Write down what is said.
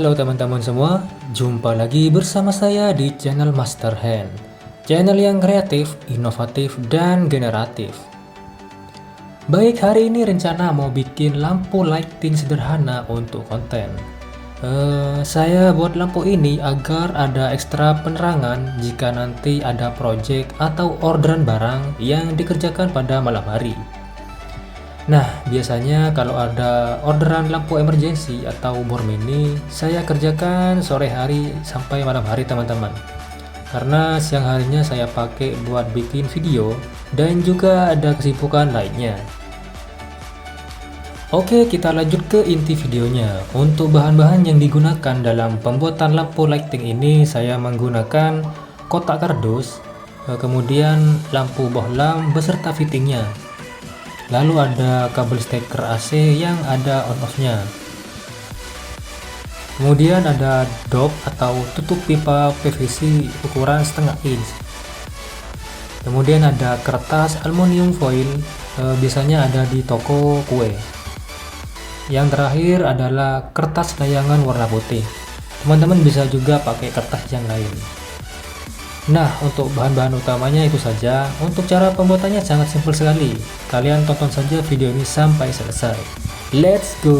Halo teman-teman semua, jumpa lagi bersama saya di channel Master Hand. Channel yang kreatif, inovatif, dan generatif. Baik, hari ini rencana mau bikin lampu lighting sederhana untuk konten. Saya buat lampu ini agar ada ekstra penerangan jika nanti ada project atau orderan barang yang dikerjakan pada malam hari. Nah, biasanya kalau ada orderan lampu emergency atau bor mini, saya kerjakan sore hari sampai malam hari teman-teman. Karena siang harinya saya pakai buat bikin video dan juga ada kesibukan lainnya. Oke, kita lanjut ke inti videonya. Untuk bahan-bahan yang digunakan dalam pembuatan lampu lighting ini, saya menggunakan kotak kardus, kemudian lampu bohlam beserta fittingnya. Lalu ada kabel steker AC yang ada on-off-nya. Kemudian ada dop atau tutup pipa PVC ukuran setengah inch. Kemudian ada kertas aluminium foil, biasanya ada di toko kue. Yang terakhir adalah kertas layangan warna putih. Teman-teman bisa juga pakai kertas yang lain. Nah, untuk bahan-bahan utamanya itu saja. Untuk cara pembuatannya sangat simpel sekali. Kalian tonton saja video ini sampai selesai. Let's go!